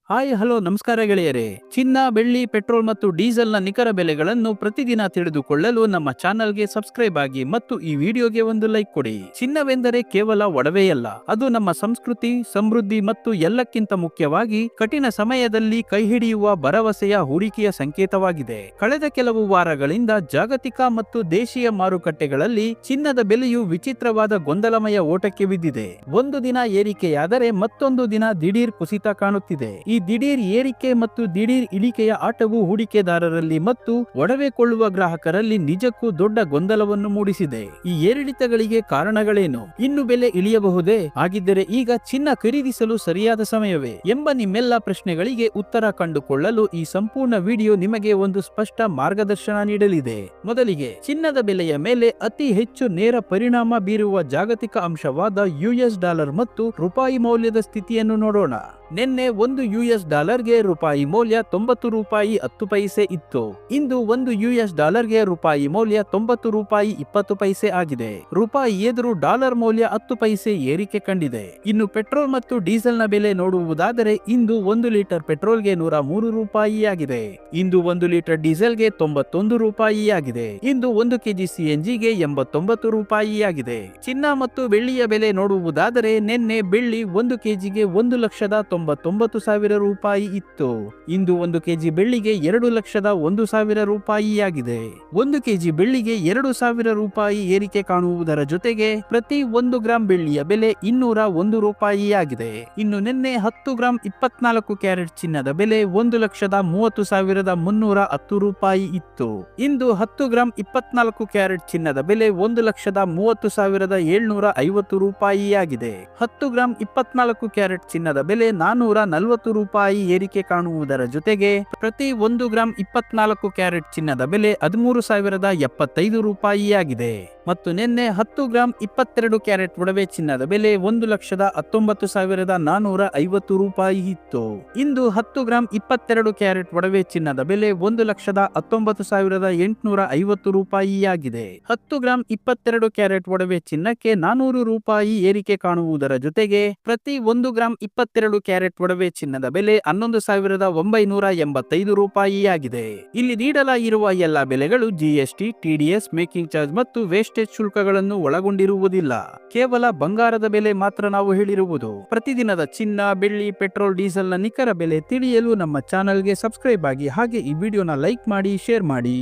Hi hello ನಮಸ್ಕಾರ ಗೆಳೆಯರೇ. ಚಿನ್ನ, ಬೆಳ್ಳಿ, ಪೆಟ್ರೋಲ್ ಮತ್ತು ಡೀಸೆಲ್ನ ನಿಖರ ಬೆಲೆಗಳನ್ನು ಪ್ರತಿದಿನ ತಿಳಿದುಕೊಳ್ಳಲು ನಮ್ಮ ಚಾನಲ್ಗೆ ಸಬ್ಸ್ಕ್ರೈಬ್ ಆಗಿ ಮತ್ತು ಈ ವಿಡಿಯೋಗೆ ಒಂದು ಲೈಕ್ ಕೊಡಿ. ಚಿನ್ನವೆಂದರೆ ಕೇವಲ ಒಡವೆಯಲ್ಲ, ಅದು ನಮ್ಮ ಸಂಸ್ಕೃತಿ, ಸಮೃದ್ಧಿ ಮತ್ತು ಎಲ್ಲಕ್ಕಿಂತ ಮುಖ್ಯವಾಗಿ ಕಠಿಣ ಸಮಯದಲ್ಲಿ ಕೈ ಹಿಡಿಯುವ ಭರವಸೆಯ ಹೂಡಿಕೆಯ ಸಂಕೇತವಾಗಿದೆ. ಕಳೆದ ಕೆಲವು ವಾರಗಳಿಂದ ಜಾಗತಿಕ ಮತ್ತು ದೇಶೀಯ ಮಾರುಕಟ್ಟೆಗಳಲ್ಲಿ ಚಿನ್ನದ ಬೆಲೆಯು ವಿಚಿತ್ರವಾದ ಗೊಂದಲಮಯ ಓಟಕ್ಕೆ ಬಿದ್ದಿದೆ. ಒಂದು ದಿನ ಏರಿಕೆಯಾದರೆ ಮತ್ತೊಂದು ದಿನ ದಿಢೀರ್ ಕುಸಿತ ಕಾಣುತ್ತಿದೆ. ಈ ದಿಢೀರ್ ಏರಿಕೆ ಮತ್ತು ದಿಢೀರ್ ಇಳಿಕೆಯ ಆಟವು ಹೂಡಿಕೆದಾರರಲ್ಲಿ ಮತ್ತು ಒಡವೆ ಕೊಳ್ಳುವ ಗ್ರಾಹಕರಲ್ಲಿ ನಿಜಕ್ಕೂ ದೊಡ್ಡ ಗೊಂದಲವನ್ನು ಮೂಡಿಸಿದೆ. ಈ ಏರಿಳಿತಗಳಿಗೆ ಕಾರಣಗಳೇನು? ಇನ್ನು ಬೆಲೆ ಇಳಿಯಬಹುದೇ? ಹಾಗಿದ್ದರೆ ಈಗ ಚಿನ್ನ ಖರೀದಿಸಲು ಸರಿಯಾದ ಸಮಯವೇ ಎಂಬ ನಿಮ್ಮೆಲ್ಲ ಪ್ರಶ್ನೆಗಳಿಗೆ ಉತ್ತರ ಕಂಡುಕೊಳ್ಳಲು ಈ ಸಂಪೂರ್ಣ ವಿಡಿಯೋ ನಿಮಗೆ ಒಂದು ಸ್ಪಷ್ಟ ಮಾರ್ಗದರ್ಶನ ನೀಡಲಿದೆ. ಮೊದಲಿಗೆ ಚಿನ್ನದ ಬೆಲೆಯ ಮೇಲೆ ಅತಿ ಹೆಚ್ಚು ನೇರ ಪರಿಣಾಮ ಬೀರುವ ಜಾಗತಿಕ ಅಂಶವಾದ ಯುಎಸ್ ಡಾಲರ್ ಮತ್ತು ರೂಪಾಯಿ ಮೌಲ್ಯದ ಸ್ಥಿತಿಯನ್ನು ನೋಡೋಣ. ನಿನ್ನೆ ಒಂದು ಯುಎಸ್ ಡಾಲರ್ಗೆ ರೂಪಾಯಿ ಮೌಲ್ಯ 90 ರೂಪಾಯಿ 10 ಪೈಸೆ ಇತ್ತು. ಇಂದು ಒಂದು ಯುಎಸ್ ಡಾಲರ್ಗೆ ರೂಪಾಯಿ ಮೌಲ್ಯ 90 ರೂಪಾಯಿ 20 ಪೈಸೆ ಆಗಿದೆ. ರೂಪಾಯಿ ಎದುರು ಡಾಲರ್ ಮೌಲ್ಯ 10 ಪೈಸೆ ಏರಿಕೆ ಕಂಡಿದೆ. ಇನ್ನು ಪೆಟ್ರೋಲ್ ಮತ್ತು ಡೀಸೆಲ್ನ ಬೆಲೆ ನೋಡುವುದಾದರೆ ಇಂದು 1 ಲೀಟರ್ ಪೆಟ್ರೋಲ್ಗೆ 103 ರೂಪಾಯಿ ಆಗಿದೆ. ಇಂದು 1 ಲೀಟರ್ ಡೀಸೆಲ್ಗೆ 91 ರೂಪಾಯಿ ಆಗಿದೆ. ಇಂದು 1 ಕೆಜಿ ಸಿಎನ್ಜಿಗೆ 89 ರೂಪಾಯಿ ಆಗಿದೆ. ಚಿನ್ನ ಮತ್ತು ಬೆಳ್ಳಿಯ ಬೆಲೆ ನೋಡುವುದಾದರೆ ನಿನ್ನೆ ಬೆಳ್ಳಿ 1 ಕೆಜಿಗೆ 1,99,000 ರೂಪಾಯಿ ಇತ್ತು. ಇಂದು 1 ಕೆಜಿ ಬೆಳ್ಳಿಗೆ 2,01,000 ರೂಪಾಯಿ ಆಗಿದೆ. 1 ಕೆಜಿ ಬೆಳ್ಳಿಗೆ 2,000 ರೂಪಾಯಿ ಏರಿಕೆ ಕಾಣುವುದರ ಜೊತೆಗೆ ಪ್ರತಿ 1 ಗ್ರಾಂ ಬೆಳ್ಳಿಯ ಬೆಲೆ 201 ರೂಪಾಯಿ ಆಗಿದೆ. ಇನ್ನು ನಿನ್ನೆ 10 ಗ್ರಾಂ 24 ಕ್ಯಾರೆಟ್ ಚಿನ್ನದ ಬೆಲೆ 1,30,310 ರೂಪಾಯಿ ಇತ್ತು. ಇಂದು 10 ಗ್ರಾಂ 24 ಕ್ಯಾರೆಟ್ ಚಿನ್ನದ ಬೆಲೆ 1,30,750 ರೂಪಾಯಿ ಆಗಿದೆ. 10 ಗ್ರಾಂ 24 ಕ್ಯಾರೆಟ್ ಚಿನ್ನದ ಬೆಲೆ 440 ರೂಪಾಯಿ ಏರಿಕೆ ಕಾಣುವುದರ ಜೊತೆಗೆ ಪ್ರತಿ 1 ಗ್ರಾಂ 24 ಕ್ಯಾರೆಟ್ ಚಿನ್ನದ ಬೆಲೆ 13,075 ರೂಪಾಯಿ ಆಗಿದೆ. ಮತ್ತು ನಿನ್ನೆ 10 ಗ್ರಾಂ 22 ಕ್ಯಾರೆಟ್ ಒಡವೆ ಚಿನ್ನದ ಬೆಲೆ 1,19,450 ರೂಪಾಯಿ ಇತ್ತು. ಇಂದು 10 ಗ್ರಾಂ 22 ಕ್ಯಾರೆಟ್ ಒಡವೆ ಚಿನ್ನದ ಬೆಲೆ 1,19,850 ರೂಪಾಯಿ ಆಗಿದೆ. 10 ಗ್ರಾಂ 22 ಕ್ಯಾರೆಟ್ ಒಡವೆ ಚಿನ್ನಕ್ಕೆ 400 ರೂಪಾಯಿ ಏರಿಕೆ ಕಾಣುವುದರ ಜೊತೆಗೆ ಪ್ರತಿ 1 ಗ್ರಾಂ 22 ಕ್ಯಾರೆಟ್ ಒಡವೆ ಚಿನ್ನದ ಬೆಲೆ 11,985 ರೂಪಾಯಿ ಆಗಿದೆ. ಇಲ್ಲಿ ನೀಡಲಾಗಿರುವ ಎಲ್ಲಾ ಬೆಲೆಗಳು ಜಿಎಸ್ಟಿ, ಟಿಡಿಎಸ್, ಮೇಕಿಂಗ್ ಚಾರ್ಜ್ ಮತ್ತು ವೇಸ್ಟೇಜ್ ಶುಲ್ಕಗಳನ್ನು ಒಳಗೊಂಡಿರುವುದಿಲ್ಲ. ಕೇವಲ ಬಂಗಾರದ ಬೆಲೆ ಮಾತ್ರ ನಾವು ಹೇಳಿರುವುದು. ಪ್ರತಿದಿನದ ಚಿನ್ನ, ಬೆಳ್ಳಿ, ಪೆಟ್ರೋಲ್, ಡೀಸೆಲ್ನ ನಿಖರ ಬೆಲೆ ತಿಳಿಯಲು ನಮ್ಮ ಚಾನೆಲ್ಗೆ ಸಬ್ಸ್ಕ್ರೈಬ್ ಆಗಿ ಹಾಗೆ ಈ ವಿಡಿಯೋನ ಲೈಕ್ ಮಾಡಿ, ಶೇರ್ ಮಾಡಿ.